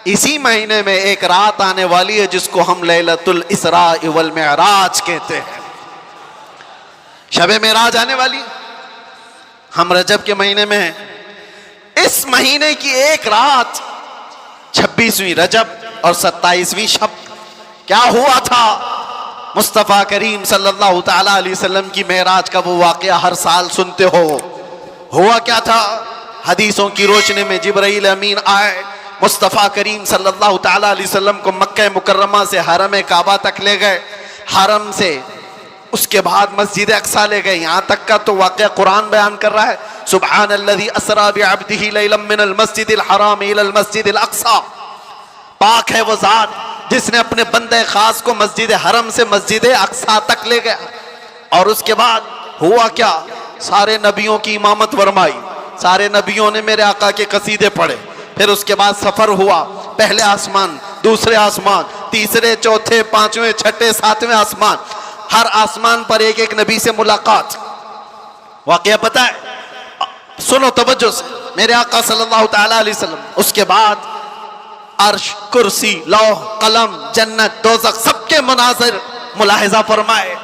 इसी महीने में एक रात आने वाली है जिसको हम लैलतुल इसरा वल मिअराज कहते हैं। शब मेराज आने वाली, हम रजब के महीने में हैं। इस महीने की एक रात 26वीं रजब और 27वीं शब क्या हुआ था? मुस्तफ़ा करीम सल्लल्लाहु ताला अलैहि वसल्लम की मेराज का वो वाक़या हर साल सुनते हो। हुआ क्या था? हदीसों की रोशनी में जिब्राइल अमीन आए, मुस्तफ़ा करीम सल्लल्लाहु ताला अलैहि वसल्लम को मक्का मुकर्रमा से हरम काबा तक ले गए, हरम से उसके बाद मस्जिद अक्सा ले गए। यहाँ तक का तो वाक़या कुरान बयान कर रहा है, सुब्हानल्लज़ी अस्रा बिअब्दिही लैलन मिनल मस्जिदिल हराम इलल मस्जिदिल अक्सा। पाक है वो ज़ात जिसने अपने बंदे खास को मस्जिद हरम से मस्जिद अक्सा तक ले गया। और उसके बाद हुआ क्या? सारे नबियों की इमामत फरमाई, सारे नबियों ने मेरे आका के कसीदे पढ़े। फिर उसके बाद सफर हुआ, पहले आसमान, दूसरे आसमान, तीसरे, चौथे, पांचवें, छठे, सातवें आसमान। हर आसमान पर एक एक नबी से मुलाकात। वाकया पता है? सुनो तवज्जो से, मेरे आका सल्लल्लाहु ताला अलैहि वसल्लम। उसके बाद अर्श, कुर्सी, लौह कलम, जन्नत, दोज़ख सबके मनाज़िर मुलाहिज़ा फरमाए।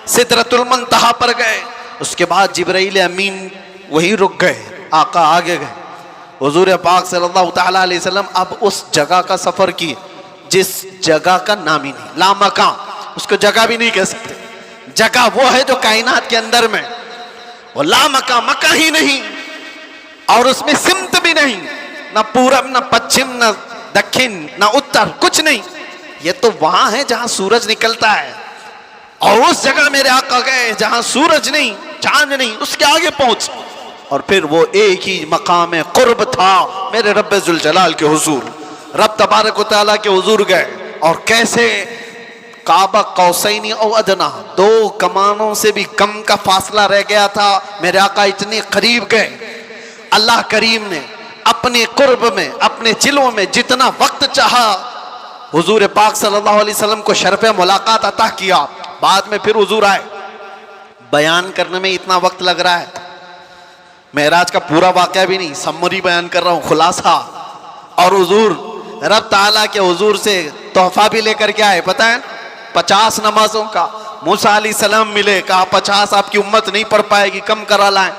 सिदरतुल मुंतहा पर गए। उसके बाद जिब्राइल अमीन वहीं रुक गए, आका आगे गए। हुज़ूर पाक सल्लल्लाहु ताला अलैहि वसल्लम अब उस जगह का सफर किए जिस जगह का नाम ही नहीं, लामकान, उसको जगह भी नहीं कह सकते। जगह वो है जो कायनात के अंदर में, वो लामका, मका ही नहीं, और उसमें सिमत भी नहीं, ना पूरब, ना पश्चिम, ना दक्षिण, ना उत्तर, कुछ नहीं। ये तो वहां है जहां सूरज निकलता है। और उस जगह मेरे आका गए जहां सूरज नहीं, चांद नहीं, उसके आगे पहुंच। और फिर वो एक ही मकाम कुर्ब था मेरे रब्बे जुल जलाल के हुजूर। रब तबारक व तआला के हुजूर गए और कैसे काबा कौसैनी औ अदना, दो कमानों से भी कम का फासला रह गया था। मेरे आका इतने करीब गए, अल्लाह करीम ने अपने कुर्ब में, अपने जिलों में जितना वक्त चाहा हुजूर पाक सल्लल्लाहु अलैहि वसल्लम को शर्फ़े मुलाकात अता किया। बाद में फिर हुजूर आए। बयान करने में इतना वक्त लग रहा है, मेराज का पूरा वाक़या भी नहीं, समरी बयान कर रहा हूँ, खुलासा। और हुजूर रब ताला के हुजूर से तोहफा भी लेकर के आए, पता है, 50 नमाजों का। मूसा अलैहिस्सलाम मिले, कहा 50 आपकी उम्मत नहीं पढ़ पाएगी, कम करा लाएं।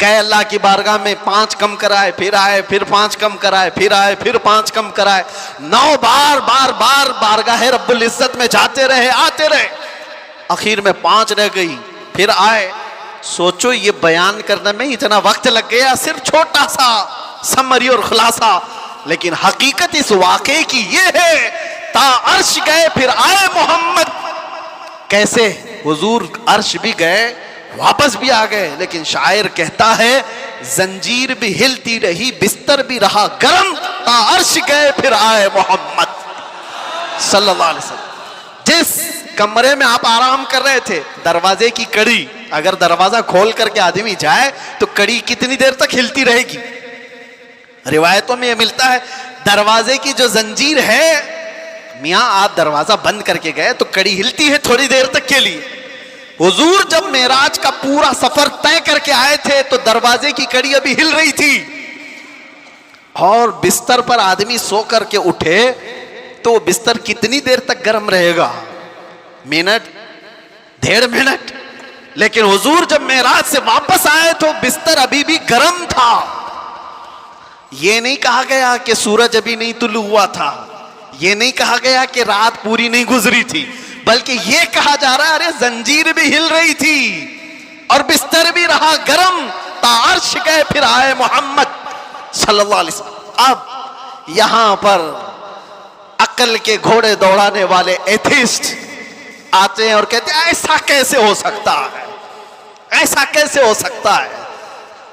गए अल्लाह की बारगाह में, 5 कम कराए, फिर आए, फिर 5 कम कराए, फिर आए, फिर 5 कम कराए। 9 बार बार बार बारगाह रब्बुल इज्जत में जाते रहे, आते रहे, आखिर में 5 रह गई, फिर आए। सोचो ये बयान करने में इतना वक्त लग गया, सिर्फ छोटा सा समरी और खुलासा। लेकिन हकीकत इस वाक़े की ये है, ता अर्श गए फिर आए मोहम्मद। कैसे? हुजूर अर्श भी गए, वापस भी आ गए। लेकिन शायर कहता है, जंजीर भी हिलती रही, बिस्तर भी रहा गरम, ता अर्श गए फिर आए मोहम्मद सल्लल्लाहु अलैहि वसल्लम। जिस कमरे में आप आराम कर रहे थे, दरवाजे की कड़ी, अगर दरवाजा खोल करके आदमी जाए तो कड़ी कितनी देर तक हिलती रहेगी? रिवायतों में यह मिलता है, दरवाजे की जो जंजीर है, मियाँ आप दरवाजा बंद करके गए तो कड़ी हिलती है थोड़ी देर तक के लिए। हुजूर जब मेराज का पूरा सफर तय करके आए थे तो दरवाजे की कड़ी अभी हिल रही थी। और बिस्तर पर आदमी सो करके उठे तो बिस्तर कितनी देर तक गर्म रहेगा? Minute, 1.5 minute. लेकिन हुजूर जब मेराज से वापस आए तो बिस्तर अभी भी गर्म था। यह नहीं कहा गया कि सूरज अभी नहीं तुलू हुआ था, यह नहीं कहा गया कि रात पूरी नहीं गुजरी थी, बल्कि यह कहा जा रहा है, अरे जंजीर भी हिल रही थी और बिस्तर भी रहा गरम, तार्श गए फिर आए मोहम्मद सल्लल्लाहु अलैहि वसल्लम। अब यहां पर अकल के घोड़े दौड़ाने वाले एथिस्ट आते हैं और कहते हैं, ऐसा कैसे हो सकता है, ऐसा कैसे हो सकता है?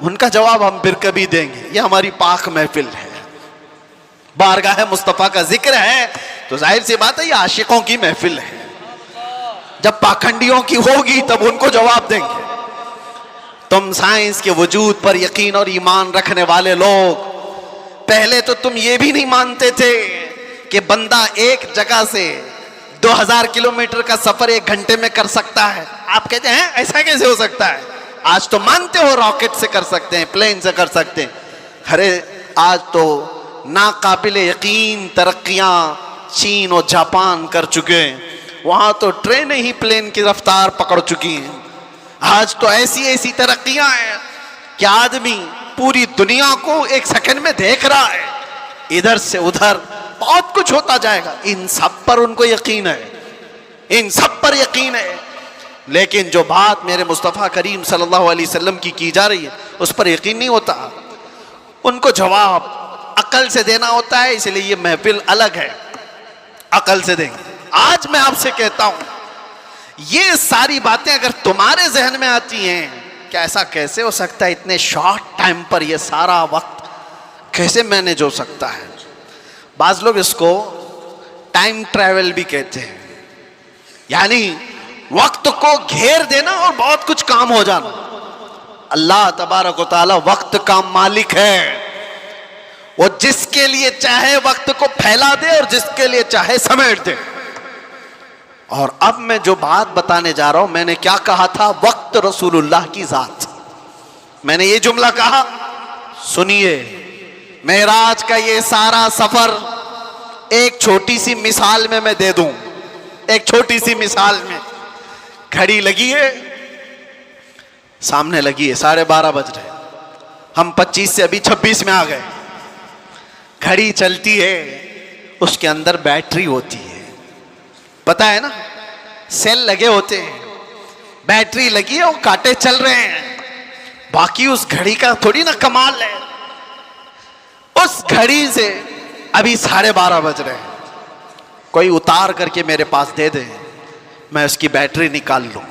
उनका जवाब हम फिर कभी देंगे। यह हमारी पाक महफिल है, बारगाह मुस्तफ़ा का जिक्र है, तो जाहिर सी बात है ये आशिकों की महफिल है। जब पाखंडियों की होगी तब उनको जवाब देंगे। तुम साइंस के वजूद पर यकीन और ईमान रखने वाले लोग, पहले तो तुम ये भी नहीं मानते थे कि बंदा एक जगह से 2000 किलोमीटर का सफर 1 घंटे में कर सकता है। आप कहते हैं ऐसा कैसे हो सकता है? आज तो मानते हो रॉकेट से कर सकते हैं, प्लेन से कर सकते हैं। अरे आज तो नाकाबिल यकीन तरक्कियां चीन और जापान कर चुके हैं। वहां तो ट्रेनें ही प्लेन की रफ्तार पकड़ चुकी हैं। आज तो ऐसी ऐसी तरक्कियां हैं कि आदमी पूरी दुनिया को एक सेकंड में देख रहा है, इधर से उधर बहुत कुछ होता जाएगा। इन सब पर उनको यकीन है, इन सब पर यकीन है, लेकिन जो बात मेरे मुस्तफ़ा करीम सल्लल्लाहु अलैहि वसल्लम की जा रही है उस पर यकीन नहीं होता। उनको जवाब अकल से देना होता है, इसलिए ये महफिल अलग है, अकल से देंगे। आज मैं आपसे कहता हूं, ये सारी बातें अगर तुम्हारे जहन में आती हैं कि ऐसा कैसे हो सकता है, इतने शॉर्ट टाइम पर ये सारा वक्त कैसे मैनेज हो सकता है। बाज लोग इसको टाइम ट्रैवल भी कहते हैं, यानी वक्त को घेर देना और बहुत कुछ काम हो जाना। अल्लाह तबारक व तआला वक्त का मालिक है, वो जिसके लिए चाहे वक्त को फैला दे और जिसके लिए चाहे समेट दे। और अब मैं जो बात बताने जा रहा हूं, मैंने क्या कहा था, वक्त रसूलुल्लाह की जात। मैंने ये जुमला कहा, सुनिए, मेराज का ये सारा सफर एक छोटी सी मिसाल में मैं दे दूं। एक छोटी सी मिसाल में, घड़ी लगी है, सामने लगी है, 12:30 बज रहे, हम 25 से अभी 26 में आ गए। घड़ी चलती है, उसके अंदर बैटरी होती है, पता है ना, सेल लगे होते हैं, बैटरी लगी है, वो कांटे चल रहे हैं। बाकी उस घड़ी का थोड़ी ना कमाल है। उस घड़ी से अभी 12:30 बज रहे हैं, कोई उतार करके मेरे पास दे दे, मैं उसकी बैटरी निकाल लूं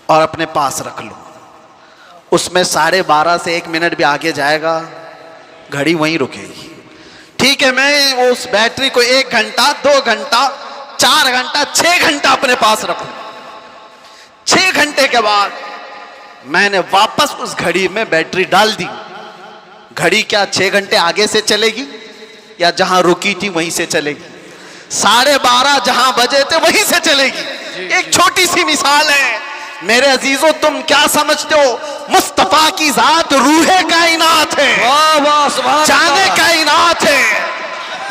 और अपने पास रख लूं। उसमें 12:30 से 1 मिनट भी आगे जाएगा, घड़ी वहीं रुकेगी। ठीक है, मैं उस बैटरी को 1 घंटा, 2 घंटा, 4 घंटा, 6 घंटा अपने पास रखूं। 6 घंटे के बाद मैंने वापस उस घड़ी में बैटरी डाल दी। घड़ी क्या 6 घंटे आगे से चलेगी या जहां रुकी थी वहीं से चलेगी? 12:30 जहां बजे थे वहीं से चलेगी। एक छोटी सी मिसाल है मेरे अजीजों, तुम क्या समझते हो, मुस्तफा की जात रूहे कायनात है, जाने कायनात है।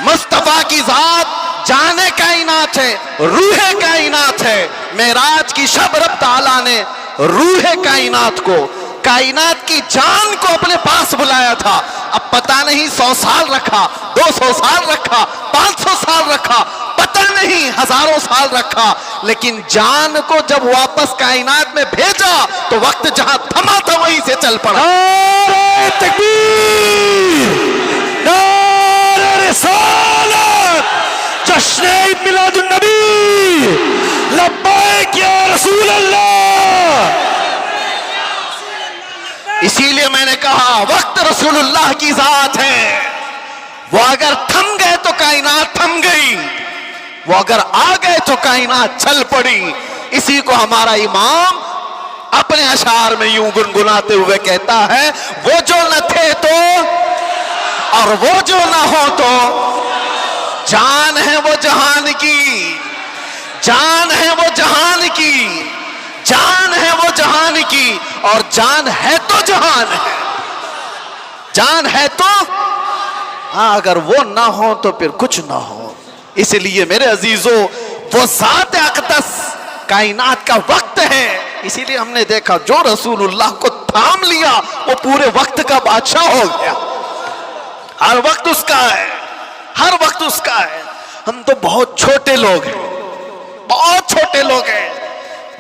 मुस्तफा की जात जाने कायनात है, रूहे कायनात है। मेराज की शब रब ताला ने रूहे कायनात को, कायनात की जान को अपने पास बुलाया था। अब पता नहीं 100 साल रखा, 200 साल रखा, 500 साल रखा, पता नहीं हजारों साल रखा, लेकिन जान को जब वापस कायनात में भेजा तो वक्त जहां थमा था वहीं से चल पड़ा। नारे तकबीर, नारे रिसालत, जश्न ईद मिलादुन नबी, लब्बैक या रसूल अल्लाह। इसीलिए मैंने कहा वक्त रसूलुल्लाह की जात है। वो अगर थम गए तो कायनात थम गई, वो अगर आ गए तो कायनात चल पड़ी। इसी को हमारा इमाम अपने अशार में यूं गुनगुनाते हुए कहता है, वो जो न थे तो और वो जो न हो तो, जान है वो जहान की, जान है वो जहान की, जान है वो जहान की, और जान है तो जहान है, जान है तो। हाँ, अगर वो ना हो तो फिर कुछ ना हो। इसलिए मेरे अजीजों, वो ज़ात अक़दस कायनात का वक्त है। इसीलिए हमने देखा जो रसूलुल्लाह को थाम लिया वो पूरे वक्त का बादशाह हो गया। हर वक्त उसका है, हर वक्त उसका है। हम तो बहुत छोटे लोग हैं, बहुत छोटे लोग हैं।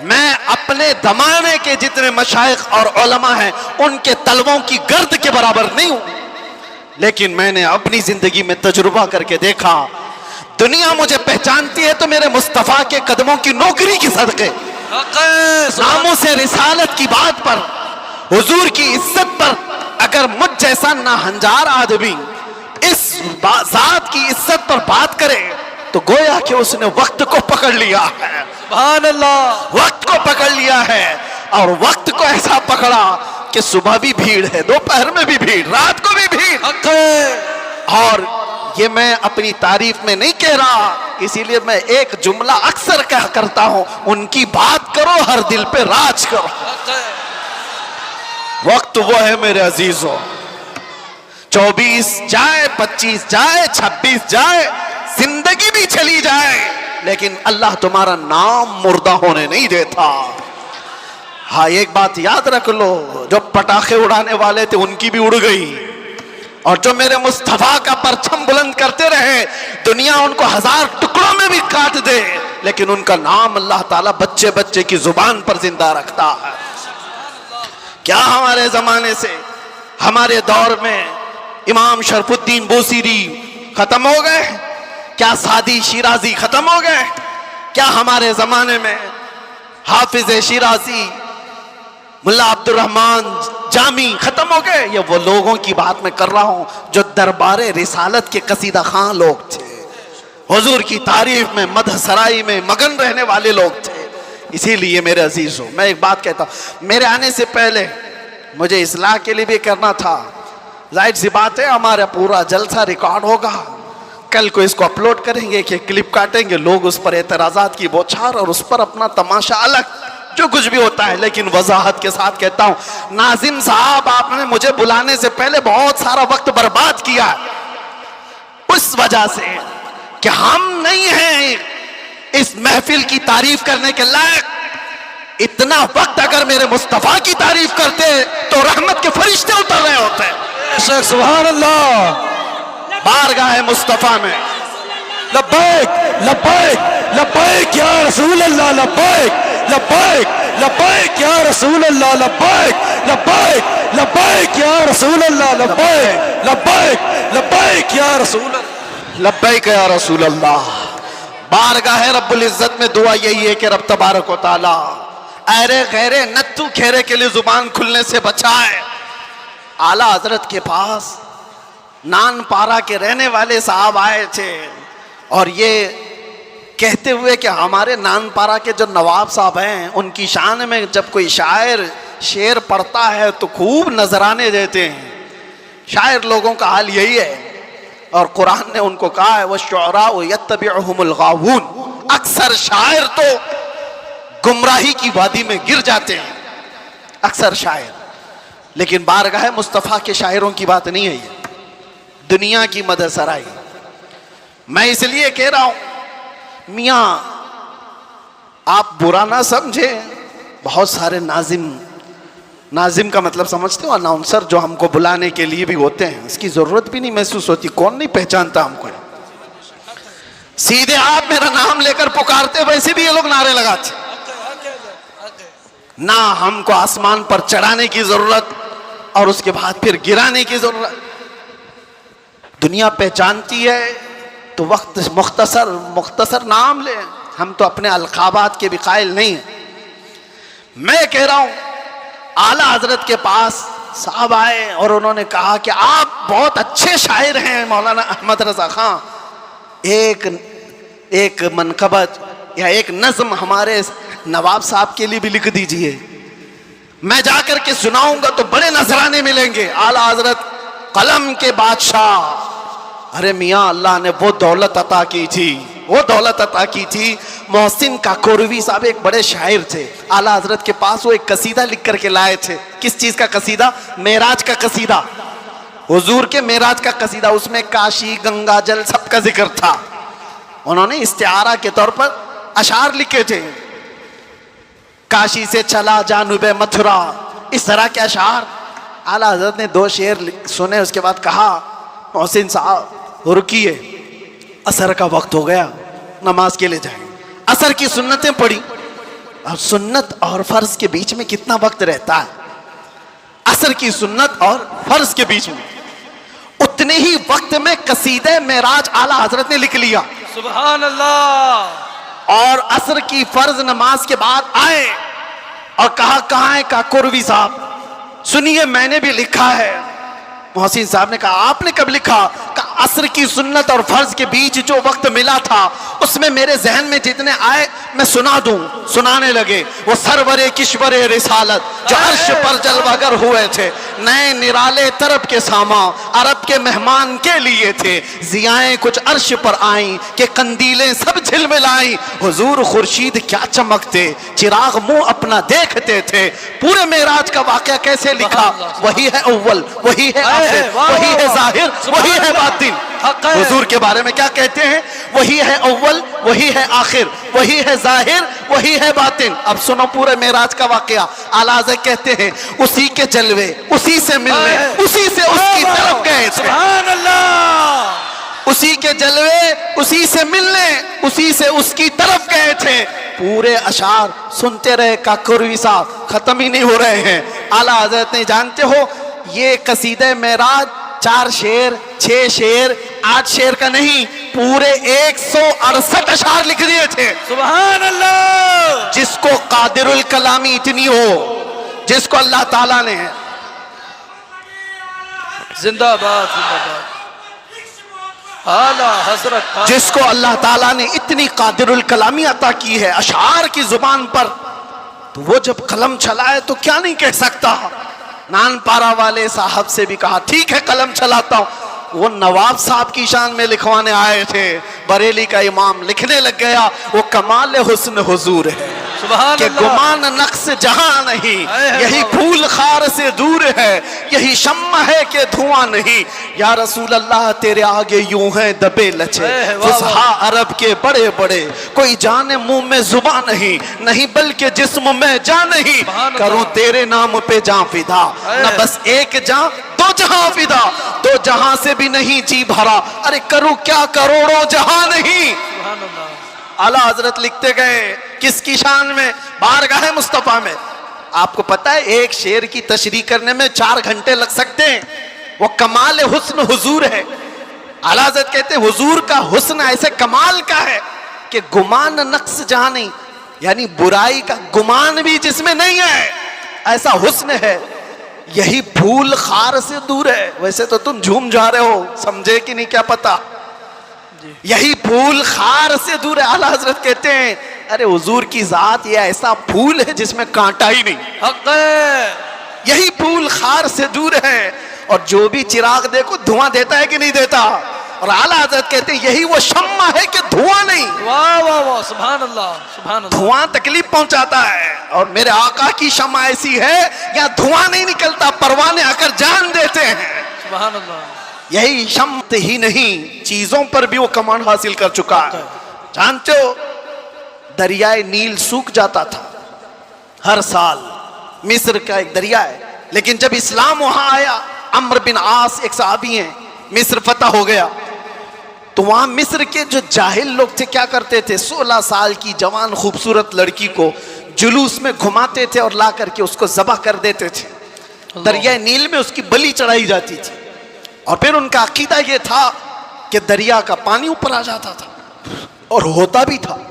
मैं अपने जमाने के जितने मशाइख और उलमा हैं उनके तलवों की गर्द के बराबर नहीं हूं, लेकिन मैंने अपनी जिंदगी में तजुर्बा करके देखा, दुनिया मुझे पहचानती है तो मेरे मुस्तफा के कदमों की नौकरी की सदके, नामों से रिसालत की बात पर, हुजूर की इज्जत पर अगर मुझ जैसा नाहंजार आदमी इस जात की इज्जत पर बात करे तो गोया कि उसने वक्त को पकड़ लिया है। सुभान अल्लाह, वक्त को पकड़ लिया है, और वक्त को ऐसा पकड़ा कि सुबह भी भीड़ है, दोपहर में भी भीड़, रात को भी भीड़। और ये मैं अपनी तारीफ में नहीं कह रहा, इसीलिए मैं एक जुमला अक्सर कह करता हूं, उनकी बात करो हर दिल पे राज करो। वक्त वो है मेरे अजीजों 24 जाए, 25 जाए, 26 जाए, जिंदगी भी चली जाए, लेकिन अल्लाह तुम्हारा नाम मुर्दा होने नहीं देता। हाँ, एक बात याद रख लो, जो पटाखे उड़ाने वाले थे उनकी भी उड़ गई, और जो मेरे मुस्तफा का परचम बुलंद करते रहे, दुनिया उनको 1000 टुकड़ों में भी काट दे, लेकिन उनका नाम अल्लाह ताला बच्चे बच्चे की जुबान पर जिंदा रखता है। क्या हमारे जमाने से, हमारे दौर में इमाम शरफुद्दीन बूसीरी खत्म हो गए? क्या सादी शिराजी खत्म हो गए? क्या हमारे जमाने में हाफिज शिराजी, मुल्ला अब्दुल रहमान जामी खत्म हो गए? ये वो लोगों की बात मैं कर रहा हूं जो दरबारे रिसालत के कसीदा खां लोग थे, हुजूर की तारीफ में, मदह सराई में मगन रहने वाले लोग थे। इसीलिए मेरे अजीजों, मैं एक बात कहता हूं, मेरे आने से पहले मुझे इस्लाह के लिए भी करना था। जाहिर सी बात है, हमारा पूरा जलसा रिकॉर्ड होगा, कल को इसको अपलोड करेंगे कि क्लिप काटेंगे, लोग उस पर एतराजात की बौछार और उस पर अपना तमाशा अलग, जो कुछ भी होता है। लेकिन वजाहत के साथ कहता हूं, नाजिम साहब, आपने मुझे बुलाने से पहले बहुत सारा वक्त बर्बाद किया, उस वजह से कि हम नहीं हैं इस महफिल की तारीफ करने के लायक। इतना वक्त अगर मेरे मुस्तफा की तारीफ करते तो रहमत के फरिश्ते उतर रहे होते। सुभान अल्लाह, बारगाह मुस्तफा में लब्बैक लब्बैक लब्बैक या रसूल अल्लाह, लब्बैक लब्बैक लब्बैक या रसूल अल्लाह, लब्बैक लब्बैक लब्बैक या रसूल अल्लाह, लब्बैक लब्बैक लब्बैक या रसूल अल्लाह, लब्बैक या रसूल अल्लाह। बारगाह रब्बुल इज्जत में दुआ यही है कि रब तबारक व तआला ऐरे गैरे नत्थु खेरे के लिए जुबान खुलने से बचाए। आला हजरत के पास नानपारा के रहने वाले साहब आए थे और ये कहते हुए कि हमारे नानपारा के जो नवाब साहब हैं, उनकी शान में जब कोई शायर शेर पढ़ता है तो खूब नजराने देते हैं। शायर लोगों का हाल यही है, और कुरान ने उनको कहा है, वश्शुअरा यत्तबिउहुमुल गावून, अक्सर शायर तो गुमराही की वादी में गिर जाते हैं, अक्सर शायर। लेकिन बारगाह मुस्तफ़ा के शायरों की बात नहीं है ये, दुनिया की मदद सराई। मैं इसलिए कह रहा हूं, मियाँ आप बुरा ना समझे, बहुत सारे नाजिम का मतलब समझते हो, अनाउंसर जो हमको बुलाने के लिए भी होते हैं, इसकी जरूरत भी नहीं महसूस होती, कौन नहीं पहचानता हमको। सीधे आप मेरा नाम लेकर पुकारते, वैसे भी ये लोग नारे लगाते। ना हमको आसमान पर चढ़ाने की जरूरत और उसके बाद फिर गिराने की जरूरत। दुनिया पहचानती है तो वक्त मुख्तसर नाम ले, हम तो अपने अलकाबात के भी कायल नहीं हैं। मैं कह रहा हूं, आला हजरत के पास साहब आए और उन्होंने कहा कि आप बहुत अच्छे शायर हैं मौलाना अहमद रजा खां, एक मनकबत या एक नज्म हमारे नवाब साहब के लिए भी लिख दीजिए, मैं जाकर के सुनाऊंगा तो बड़े नजराने मिलेंगे। आला हजरत कलम के बादशाह। अरे मियाँ, अल्लाह ने वो दौलत अता की थी, वो दौलत अता की थी। मोहसिन काकोरवी साहब एक बड़े शायर थे, आला हजरत के पास वो एक कसीदा लिख करके लाए थे। किस चीज का कसीदा? मेराज का कसीदा, हुजूर के मेराज का कसीदा। उसमें काशी, गंगा जल सबका जिक्र था। उन्होंने इस्तिआरा के तौर पर अशार लिखे थे, काशी से चला जानुबे मथुरा, इस तरह के अशार। आला हजरत ने 2 शेर सुने, उसके बाद कहा, मोहसिन साहब रुकिए, असर का वक्त हो गया, नमाज के लिए जाएं। असर की सुन्नतें पढ़ी। अब सुन्नत और फर्ज के बीच में कितना वक्त रहता है? असर की सुन्नत और फर्ज के बीच में उतने ही वक्त में कसीदे मेराज आला हजरत ने लिख लिया। सुभान अल्लाह। और असर की फर्ज नमाज के बाद आए और कहा, कहाँ है काकोरवी साहब, सुनिए मैंने भी लिखा है। मोहसिन साहब ने कहा, आपने कब लिखा? कहा असर की सुन्नत और फर्ज के बीच जो वक्त मिला था उसमें मेरे जहन में जितने आए मैं सुना दूं, सुनाने लगे। वो सरवरे किश्वरे रिसालत जो अर्श पर जलवागर हुए थे, नए निराले तरफ के सामा अरब के मेहमान के लिए थे। जियाएं कुछ अर्श पर आई कि कंदीलें सब झिलमिलाई, हुजूर खुर्शीद क्या चमकते, चिराग मुंह अपना देखते थे। पूरे मेराज का वाकया कैसे लिखा, वही है अव्वल, वही है आखिर, वही है जाहिर, वही है बातिन। हुजूर के बारे में क्या कहते हैं, वही है अव्वल, वही है आखिर, वही है जाहिर, वही है बातिन। अब सुनो पूरे मेराज का वाकया। आला हज़रत कहते हैं उसी के जलवे, उसी से मिलने, उसी से उसकी तरफ गए थे। सुभान अल्लाह। उसी के जलवे, उसी से मिलने, उसी से उसकी तरफ गए थे। पूरे अशार सुनते रहे काकुरवी साहब, खत्म ही नहीं हो रहे हैं। आला हज़रत ने, जानते हो ये कसीदे मेराज 4 शेर, 6 शेर, 8 शेर का नहीं, पूरे 168 अशार लिख दिए थे। सुभान अल्लाह। जिसको कादिरुल कलामी इतनी हो, जिसको अल्लाह ताला ने, जिंदाबाद जिंदाबाद आला हजरत, जिसको अल्लाह ताला ने इतनी कादिरुल कलामी अता की है अशार की जुबान पर, तो वो जब कलम चलाए तो क्या नहीं कह सकता। नानपारा वाले साहब से भी कहा ठीक है कलम चलाता हूं, वो नवाब साहब की शान में लिखवाने आए थे। बरेली का इमाम लिखने लग गया, वो कमाल हुस्न हुजूर है कि गुमान नक्श जहां नहीं, यही फूल खार से दूर है, यही शम्मा है कि धुआं नहीं। या रसूल अल्लाह तेरे आगे यूं है दबे लचे फुसहा अरब के बड़े बड़े, कोई जाने मुंह में जुबान नहीं, नहीं बल्कि जिस्म में जान नहीं। करूं तेरे नाम पे जान फिदा, न बस एक जान दो जहां फिदा, दो जहां से भी नहीं जी भरा, अरे करूं क्या करोड़ों जहां नहीं। आला हजरत लिखते गए किसकी शान में, बारगाह मुस्तफा में। आपको पता है एक शेर की तशरीह करने में 4 घंटे लग सकते हैं, वो कमाल हुस्न हुजूर है। आला हजरत कहते हैं हुजूर का हुस्न ऐसे कमाल का है कि गुमान नक्स जहां नहीं, यानी बुराई का गुमान भी जिसमें नहीं है, ऐसा हुस्न है। यही फूल खार से दूर है। वैसे तो तुम झूम जा रहे हो, समझे कि नहीं क्या पता, यही फूल खार से दूर है। आला हजरत कहते हैं अरे हुजूर की जात ये ऐसा फूल है जिसमें कांटा ही नहीं, हक है। यही फूल खार से दूर है। और जो भी चिराग देखो धुआं देता है कि नहीं देता। और आला हजरत कहते हैं यही वो शम्मा है कि धुआं नहीं। वाह वाह वाह, सुभान अल्लाह सुभान अल्लाह। धुआं तकलीफ पहुंचाता है और मेरे आका की शम्मा ऐसी है यहाँ धुआं नहीं निकलता, परवाने आकर जान देते हैं। सुभान अल्लाह। यही शम्त ही नहीं, चीजों पर भी वो कमांड हासिल कर चुका है। जानते हो दरियाए नील सूख जाता था हर साल, मिस्र का एक दरिया है, लेकिन जब इस्लाम वहां आया, अम्र बिन आस एक सहाबी हैं, मिस्र फतह हो गया, तो वहां मिस्र के जो जाहिल लोग थे क्या करते थे, 16 साल की जवान खूबसूरत लड़की को जुलूस में घुमाते थे और ला करके उसको ज़बह कर देते थे। दरिया नील में उसकी बलि चढ़ाई जाती थी और फिर उनका अकीदा ये था कि दरिया का पानी ऊपर आ जाता था, और होता भी था।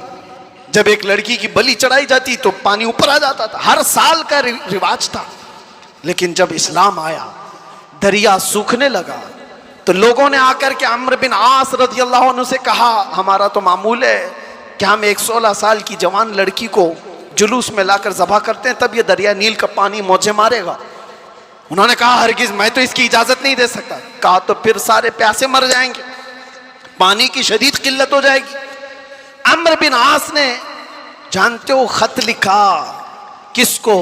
जब एक लड़की की बलि चढ़ाई जाती तो पानी ऊपर आ जाता था, हर साल का रिवाज था। लेकिन जब इस्लाम आया, दरिया सूखने लगा, तो लोगों ने आकर के अम्र बिन आस रज़ी अल्लाह अन्हु से कहा हमारा तो मामूल है कि हम एक 16 साल की जवान लड़की को जुलूस में लाकर ज़बह करते हैं, तब ये दरिया नील का पानी मौजे मारेगा। उन्होंने कहा हरगिज मैं तो इसकी इजाजत नहीं दे सकता। कहा तो फिर सारे प्यासे मर जाएंगे, पानी की शदीद किल्लत हो जाएगी। अम्र बिन आस ने, जानते हो, खत लिखा किसको,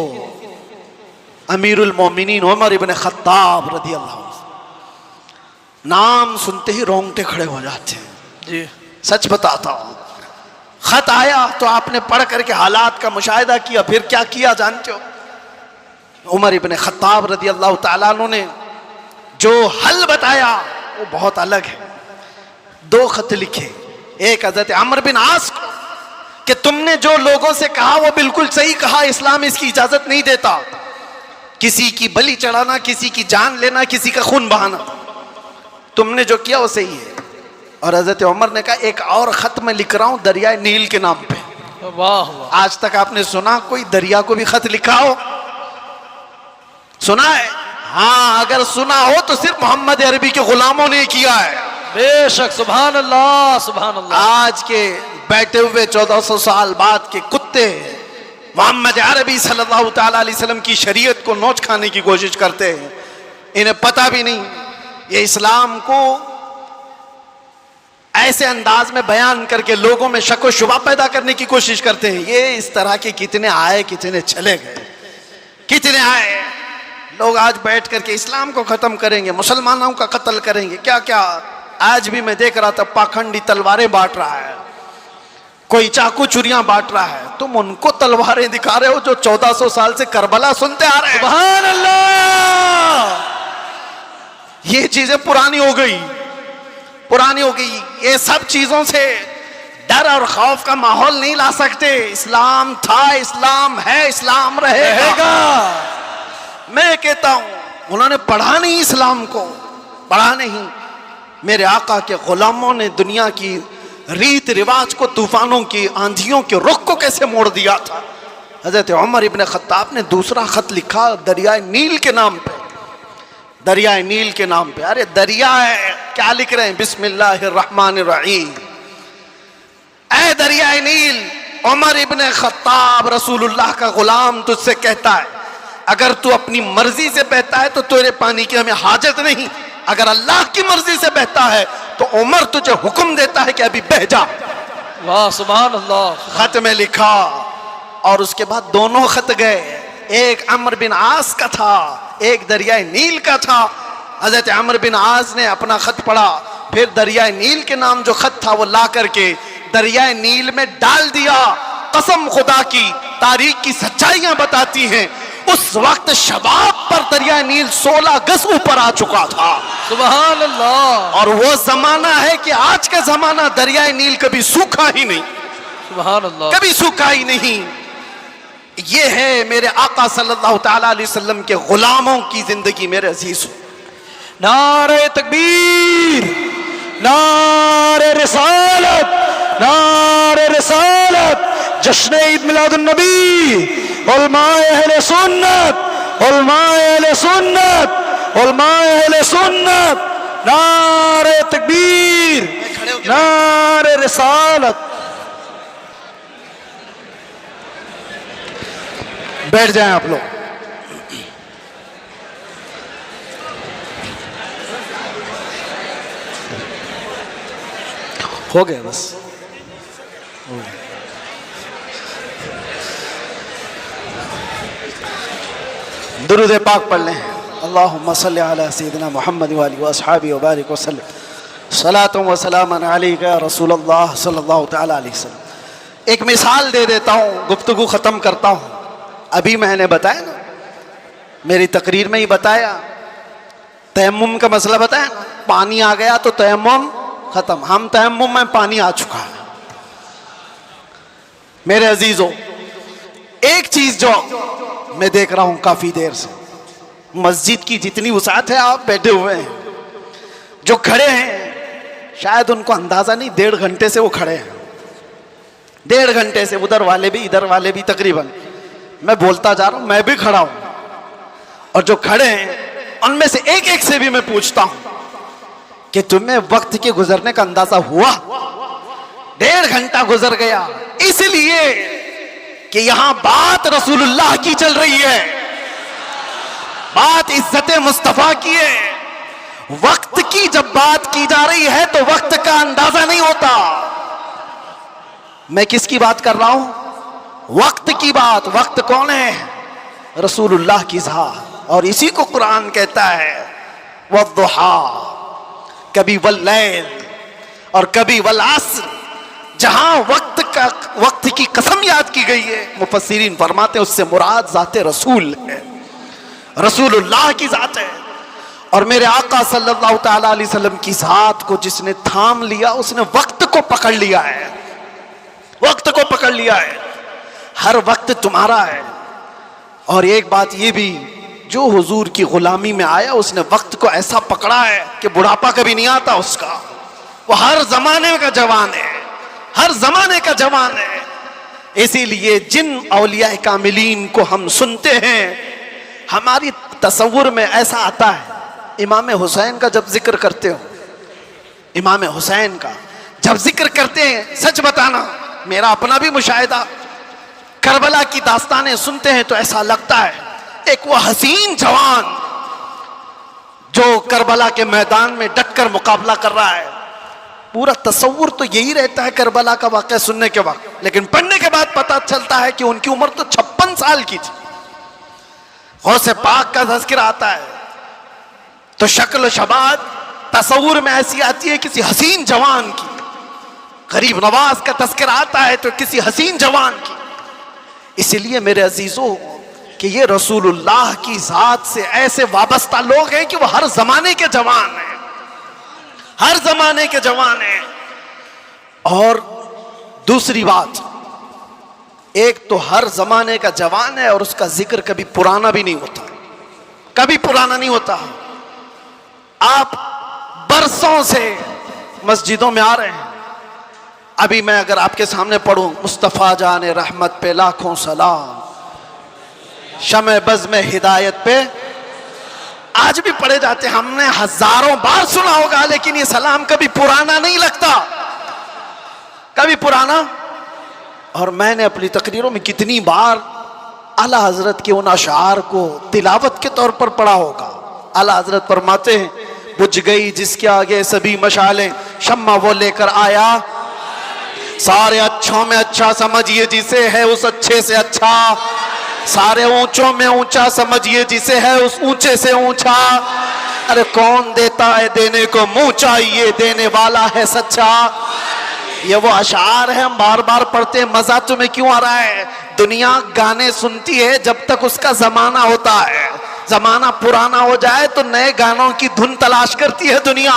अमीरुल मोमिनीन उमर इब्न खत्ताब रज़ी अल्लाह। नाम सुनते ही रोंगटे खड़े हो जाते हैं जी, सच बताता हूं। खत आया तो आपने पढ़ करके हालात का मुशाहिदा किया, फिर क्या किया जानते हो, उमर इब्न खत्ताब रज़ी अल्लाह तआला अन्हु ने जो हल बताया वो बहुत अलग है। 2 खत लिखे, एक हज़रत अम्र बिन आस को कि तुमने जो लोगों से कहा वो बिल्कुल सही कहा, इस्लाम इसकी इजाजत नहीं देता, किसी की बलि चढ़ाना, किसी की जान लेना, किसी का खून बहाना, तुमने जो किया वो सही है। और हज़रत उमर ने कहा एक और खत मैं लिख रहा हूं दरिया नील के नाम पे। वाह वाह। आज तक आपने सुना कोई दरिया को भी खत लिखा हो? सुना है? हाँ, अगर सुना हो तो सिर्फ मोहम्मद अरबी के गुलामों ने किया है। बेशक, सुभान अल्लाह, सुभान अल्लाह। आज के बैठे हुए 1400 साल बाद के कुत्ते मोहम्मद अरबी सल्लल्लाहु ताला अलैहि वसल्लम की शरीयत को नोच खाने की कोशिश करते हैं। इन्हें पता भी नहीं, ये इस्लाम को ऐसे अंदाज में बयान करके लोगों में शक व शुबा पैदा करने की कोशिश करते हैं। ये इस तरह के कितने आए, कितने चले गए, कितने आए लोग आज बैठ करके इस्लाम को खत्म करेंगे, मुसलमानों का कत्ल करेंगे, क्या क्या। आज भी मैं देख रहा था पाखंडी तलवारें बांट रहा है, कोई चाकू चुरियां बांट रहा है। तुम उनको तलवारें दिखा रहे हो जो 1400 साल से करबला सुनते आ रहे हैं। सुभान अल्लाह। ये चीजें पुरानी हो गई, पुरानी हो गई। ये सब चीजों से डर और खौफ का माहौल नहीं ला सकते। इस्लाम था, इस्लाम है, इस्लाम रहेगा। मैं कहता हूं उन्होंने पढ़ा नहीं, इस्लाम को पढ़ा नहीं। मेरे आका के गुलामों ने दुनिया की रीत रिवाज को, तूफानों की, आंधियों के रुख को कैसे मोड़ दिया था। हजरत उमर इब्न खत्ताब ने दूसरा खत लिखा दरियाए नील के नाम पे, दरियाए नील के नाम पे। अरे दरिया है, क्या लिख रहे हैं, बिस्मिल्लाहिर्रहमानिर्रहीम। ऐ दरियाए नील, उमर इब्न खत्ताब रसूलुल्लाह का गुलाम तुझसे कहता है, अगर तू अपनी मर्जी से बहता है तो तेरे पानी की हमें हाजत नहीं। अगर अल्लाह की मर्जी से बहता है तो उमर तुझे हुक्म देता है कि अभी बह जा। वाह, सुभान अल्लाह। खत में लिखा और उसके बाद दोनों खत गए, एक अमर बिन आस का था, एक दरियाए नील का था। हजरत अमर बिन आस ने अपना खत पढ़ा, फिर दरियाए नील के नाम जो खत था वो ला करके दरियाए नील में डाल दिया। कसम खुदा की, तारीख की सच्चाइयां बताती हैं उस वक्त शबाब पर दरिया नील 16 गज ऊपर आ चुका था। सुभान अल्लाह। और वो जमाना है कि आज का जमाना दरिया नील कभी सूखा ही नहीं, सुभान अल्लाह, कभी सूखा ही नहीं। ये है मेरे आका सल्लल्लाहु ताला अलैहि वसल्लम के गुलामों की जिंदगी। मेरे अजीज, नारे तकबीर, नारे रिसालत, नारे रिसालत, जश्न ईद मिलादुन नबी, उलमाए अहले सुन्नत, उलमाए अहले सुन्नत, उलमाए अहले सुन्नत, नारे तकबीर, नारे रिसालत। बैठ जाएं आप लोग। हो गया बस, हो गया। दुरूद पाक पढ़ लें। अल्लाहुम्मा सल्लि अला सय्यिदिना मुहम्मद व आलिहि व अस्हाबिहि व बारिक व सल्लम। सलातु व सलामन अलैका या रसूलल्लाह सल्लल्लाहु तआला अलैहि वसल्लम। एक मिसाल दे देता हूँ, गुफ्तगू ख़त्म करता हूँ। अभी मैंने बताया ना, मेरी तकरीर में ही बताया, तयम्मुम का मसला बताया ना, पानी आ गया तो तयम्मुम ख़त्म। हम तयम्मुम में पानी आ चुका है। मेरे अजीजों, एक चीज़ जो मैं देख रहा हूं काफी देर से, मस्जिद की जितनी वसात है, आप बैठे हुए हैं, जो खड़े हैं शायद उनको अंदाजा नहीं, 1.5 घंटे से वो खड़े हैं। 1.5 घंटे से, उधर वाले भी इधर वाले भी, तकरीबन मैं बोलता जा रहा हूं, मैं भी खड़ा हूं। और जो खड़े हैं उनमें से एक एक से भी मैं पूछता हूं कि तुम्हें वक्त के गुजरने का अंदाजा हुआ? 1.5 घंटा गुजर गया, इसलिए कि यहां बात रसूलुल्लाह की चल रही है, बात इज्जत मुस्तफा की है। वक्त की जब बात की जा रही है तो वक्त का अंदाजा नहीं होता। मैं किसकी बात कर रहा हूं? वक्त की बात। वक्त कौन है? रसूलुल्लाह की ज़ात। और इसी को कुरान कहता है वद्दुहा, कभी वल्लैल और कभी वल अस्र। जहां वक्त की कसम याद की गई है, मुफस्सिरीन फरमाते हैं उससे मुराद ज़ाते रसूल है, रसूलुल्लाह की ज़ात है। और मेरे आका सल्लल्लाहु ताला अलैहि वसल्लम की ज़ात को जिसने थाम लिया, उसने वक्त को पकड़ लिया है, वक्त को पकड़ लिया है। हर वक्त तुम्हारा है। और एक बात ये भी, जो हुजूर की गुलामी में आया उसने वक्त को ऐसा पकड़ा है कि बुढ़ापा कभी नहीं आता उसका। वो हर जमाने का जवान है, हर जमाने का जवान है। इसीलिए जिन औलिया कामिलीन को हम सुनते हैं, हमारी तसव्वुर में ऐसा आता है, इमाम हुसैन का जब जिक्र करते हो इमाम हुसैन का जब जिक्र करते हैं, सच बताना मेरा अपना भी मुशाहिदा, करबला की दास्तानें सुनते हैं तो ऐसा लगता है एक वो हसीन जवान जो करबला के मैदान में डटकर मुकाबला कर रहा है, पूरा तस्वुर तो यही रहता है करबला का वाक़या सुनने के वक्त, लेकिन पढ़ने के बाद पता चलता है कि उनकी उम्र तो 56 साल की थी। गौसे पाक का तज़किरा आता है तो शक्ल शबाद तस्वुर में ऐसी आती है किसी हसीन जवान की, गरीब नवाज का तज़किरा आता है तो किसी हसीन जवान की। इसलिए मेरे अजीजों कि ये रसूलुल्लाह की ज़ात से ऐसे वाबस्ता लोग हैं कि वो हर जमाने के जवान हैं, हर जमाने के जवान हैं। और दूसरी बात, एक तो हर जमाने का जवान है और उसका जिक्र कभी पुराना भी नहीं होता, कभी पुराना नहीं होता। आप बरसों से मस्जिदों में आ रहे हैं, अभी मैं अगर आपके सामने पढ़ूं मुस्तफ़ा जाने रहमत पे लाखों सलाम, शमे बज़ में हिदायत पे, आज भी पढ़े जाते हैं, हमने हजारों बार सुना होगा, लेकिन ये सलाम कभी पुराना नहीं लगता, कभी पुराना। और मैंने अपनी तकरीरों में कितनी बार आला हजरत के उन अशार को तिलावत के तौर पर पढ़ा होगा। आला हजरत फरमाते हैं, बुझ गई जिसके आगे सभी मशालें, शम्मा वो लेकर आया, सारे अच्छों में अच्छा समझिए जिसे है उस अच्छे से अच्छा, सारे ऊंचों में ऊंचा समझिए जिसे है उस ऊंचे से ऊंचा। अरे कौन देता है देने को मुंह चाहिए, देने वाला है सच्चा। ये वो अशार है, हम बार बार पढ़ते हैं, मजा तुम्हें क्यों आ रहा है? दुनिया गाने सुनती है जब तक उसका जमाना होता है, जमाना पुराना हो जाए तो नए गानों की धुन तलाश करती है दुनिया।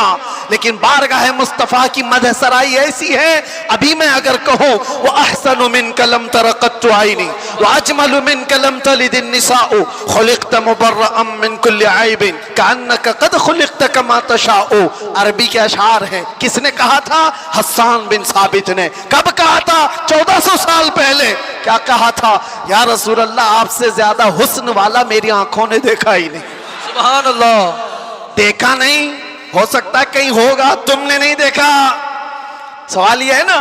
लेकिन बारगाह मुस्तफ़ा की मदह सराई ऐसी है, अभी मैं अगर कहूँ वो अहसनु मिन कलम तरक़त्तु आइनी व अजमलु मिन कलम तलिदिन निसाउ खुलिक़्त मुबर्रअम मिन कुल्लि ऐबिन कअन्नका क़द खुलिक़्त कमा तशाउ। अरबी के अशार हैं, किसने कहा था? हस्सान बिन साबित ने। कब कहा था? 1400 साल पहले। क्या कहा था? या रसूल अल्लाह, आपसे ज्यादा हुस्न वाला मेरी आंखों ने देखा ही नहीं। सुभान अल्लाह। देखा नहीं, हो सकता है कहीं होगा, तुमने नहीं देखा। सवाल ये है ना,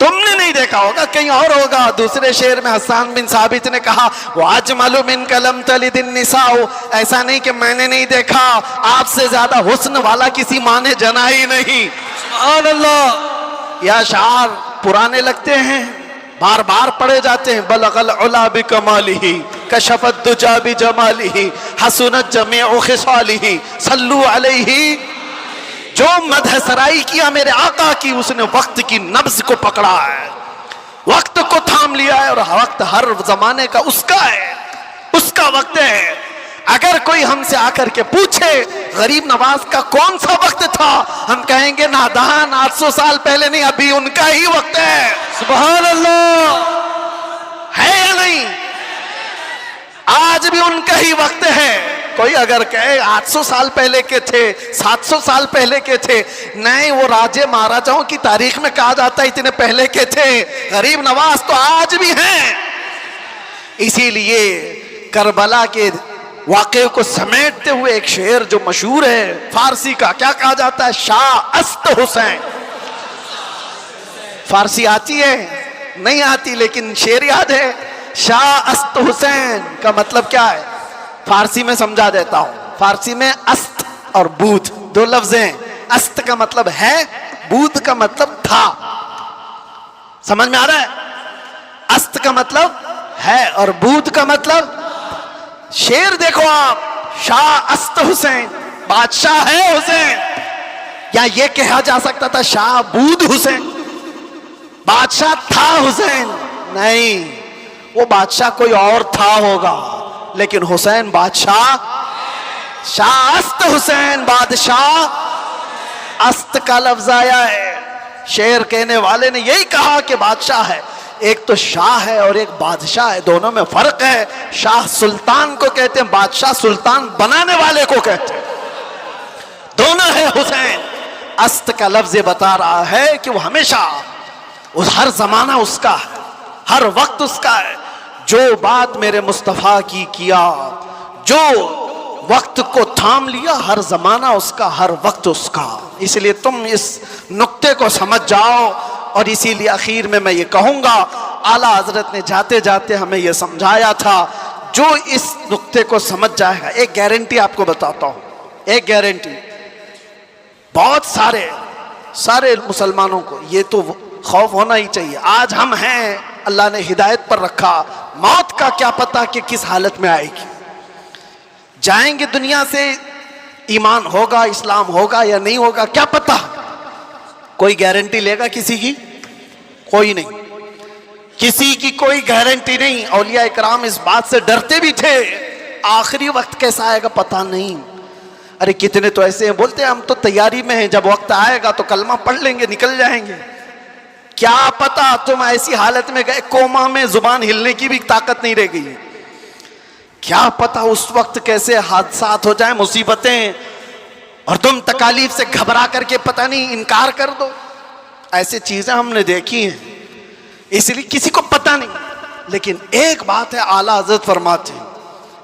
तुमने नहीं देखा होगा, कहीं और होगा। दूसरे शेर में हस्सान बिन साबित ने कहा, वो अजमलु मिन कलम तलिदिन निसाउ, ऐसा नहीं कि मैंने नहीं देखा, आपसे ज्यादा हुस्न वाला किसी माँ ने जना ही नहीं। सुभान अल्लाह। यह अशार पुराने लगते हैं, बार बार पढ़े जाते हैं। बलगल उला बिकमालिही कशफत दुजा बिजमालिही हसनत जमीउ खिसालिही सल्लु अलैहि। जो मदह सराई किया मेरे आका की, उसने वक्त की नब्ज को पकड़ा है, वक्त को थाम लिया है। और वक्त हर जमाने का उसका है, उसका वक्त है। अगर कोई हमसे आकर के पूछे गरीब नवाज का कौन सा वक्त था, हम कहेंगे नादान, 800 साल पहले नहीं, अभी उनका ही वक्त है। सुभान अल्लाह। है या नहीं? आज भी उनका ही वक्त है। कोई अगर कहे 800 साल पहले के थे, 700 साल पहले के थे, नहीं, वो राजे महाराजाओं की तारीख में कहा जाता है इतने पहले के थे। गरीब नवाज तो आज भी हैं। इसीलिए करबला के वाक़े को समेटते हुए एक शेर जो मशहूर है फारसी का, क्या कहा जाता है? शाह अस्त हुसैन। फारसी आती है? नहीं आती, लेकिन शेर याद है। शाह अस्त हुसैन का मतलब क्या है? फारसी में समझा देता हूं। फारसी में अस्त और बूद दो लफ्ज हैं। अस्त का मतलब है, बूद का मतलब था। समझ में आ रहा है? अस्त का मतलब है और बूद का मतलब, शेर देखो आप, शाह अस्त हुसैन, बादशाह है हुसैन। या ये कहा जा सकता था शाह बूद हुसैन, बादशाह था हुसैन। नहीं, वो बादशाह कोई और था होगा, लेकिन हुसैन बादशाह। शाह अस्त हुसैन बादशाह, अस्त का लफ्ज आया है। शेर कहने वाले ने यही कहा कि बादशाह है, एक तो शाह है और एक बादशाह है, दोनों में फर्क है। शाह सुल्तान को कहते हैं, बादशाह सुल्तान बनाने वाले को कहते हैं। दोनों है हुसैन। अस्त का लफ्ज बता रहा है कि वो हमेशा, उस हर जमाना उसका है, हर वक्त उसका है। जो बात मेरे मुस्तफ़ा की किया, जो वक्त को थाम लिया, हर जमाना उसका, हर वक्त उसका। इसलिए तुम इस नुक्ते को समझ जाओ। और इसीलिए आखिर में मैं ये कहूँगा, आला हजरत ने जाते जाते हमें ये समझाया था, जो इस नुक्ते को समझ जाएगा, एक गारंटी आपको बताता हूँ, एक गारंटी, बहुत सारे मुसलमानों को ये तो खौफ होना ही चाहिए। आज हम हैं, अल्लाह ने हिदायत पर रखा, मौत का क्या पता कि किस हालत में आएगी। जाएंगे दुनिया से, ईमान होगा, इस्लाम होगा या नहीं होगा, क्या पता। कोई गारंटी लेगा किसी की? कोई नहीं, किसी की कोई गारंटी नहीं। औलिया इकराम इस बात से डरते भी थे, आखिरी वक्त कैसा आएगा पता नहीं। अरे कितने तो ऐसे हैं, बोलते हैं हम तो तैयारी में हैं, जब वक्त आएगा तो कलमा पढ़ लेंगे, निकल जाएंगे। क्या पता तुम ऐसी हालत में गए, कोमा में, जुबान हिलने की भी ताकत नहीं रह गई। क्या पता उस वक्त कैसे हादसात हो जाए, मुसीबतें, और तुम तकालीफ से घबरा करके पता नहीं इनकार कर दो। ऐसी चीजें हमने देखी हैं, इसलिए किसी को पता नहीं। लेकिन एक बात है, आला हजरत फरमाते हैं,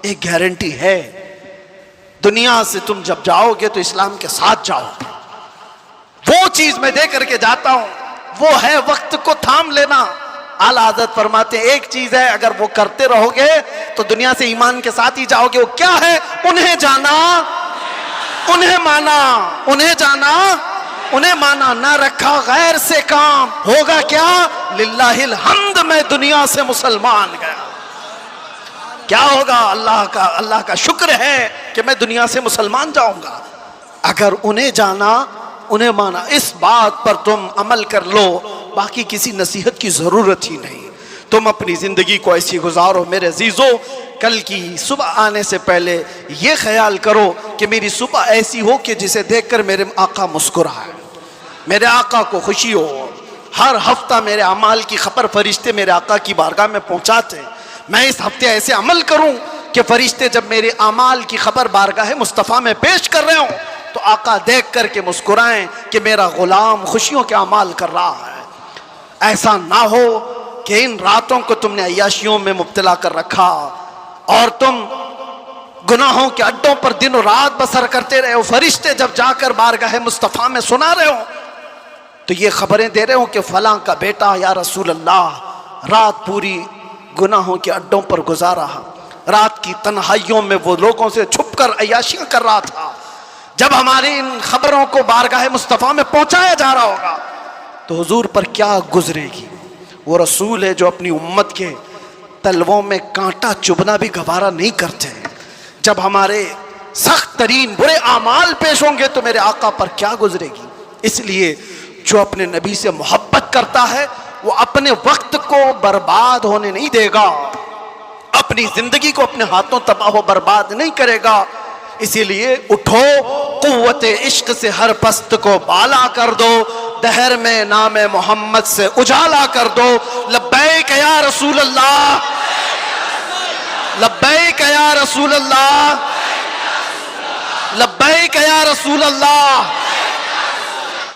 एक गारंटी है, दुनिया से तुम जब जाओगे तो इस्लाम के साथ जाओगे। वो चीज मैं दे करके जाता हूं, वो है वक्त को थाम लेना। आला हज़रत फरमाते हैं, एक चीज है, अगर वो करते रहोगे तो दुनिया से ईमान के साथ ही जाओगे। वो क्या है? उन्हें जाना, उन्हें माना, उन्हें जाना, उन्हें माना। ना रखा गैर से काम, होगा क्या? लिल्लाहिल हम्द, मैं दुनिया से मुसलमान गया। क्या होगा? अल्लाह का शुक्र है कि मैं दुनिया से मुसलमान जाऊंगा। अगर उन्हें जाना, उन्हें माना, इस बात पर तुम अमल कर लो, बाकी किसी नसीहत की जरूरत ही नहीं। तुम अपनी जिंदगी को ऐसी गुजारो मेरे अजीजों, कल की सुबह आने से पहले ये ख्याल करो कि मेरी सुबह ऐसी हो कि जिसे देखकर मेरे आका मुस्कुराए, मेरे आका को खुशी हो। हर हफ्ता मेरे अमाल की खबर फरिश्ते मेरे आका की बारगाह में पहुंचाते। मैं इस हफ्ते ऐसे अमल करूं कि फरिश्ते जब मेरे अमाल की खबर बारगाह मुस्तफ़ा में पेश कर रहे हो तो आका देख करके मुस्कुराएं कि मेरा गुलाम खुशियों के अमाल कर रहा है। ऐसा ना हो कि इन रातों को तुमने अय्याशियों में मुब्तला कर रखा और तुम गुनाहों के अड्डों पर दिनों रात बसर करते रहे हो। फरिश्ते जब जाकर बारगाह मुस्तफ़ा में सुना रहे हो तो ये खबरें दे रहे हो कि फलां का बेटा या रसूल अल्लाह रात पूरी गुनाहों के अड्डों पर गुजारा, रात की तन्हाइयों में वो लोगों से छुपकर अय्याशियां कर रहा था। जब हमारी इन खबरों को बारगाह मुस्तफ़ा में पहुंचाया जा रहा होगा तो हुजूर पर क्या गुजरेगी। वो रसूल है जो अपनी उम्मत के तलवों में कांटा चुभना भी गवारा नहीं करते। जब हमारे सख्त तरीन बुरे आमाल पेश होंगे तो मेरे आका पर क्या गुजरेगी। इसलिए जो अपने नबी से मोहब्बत करता है वो अपने वक्त को बर्बाद होने नहीं देगा, अपनी जिंदगी को अपने हाथों तबाह बर्बाद नहीं करेगा। इसीलिए उठो, कुव्वते इश्क से हर पस्त को बाला कर दो, दहर में नामे मोहम्मद से उजाला कर दो। लब्बैक या रसूल अल्लाह, लब्बैक या रसूल अल्लाह, लब्बैक या रसूल अल्लाह।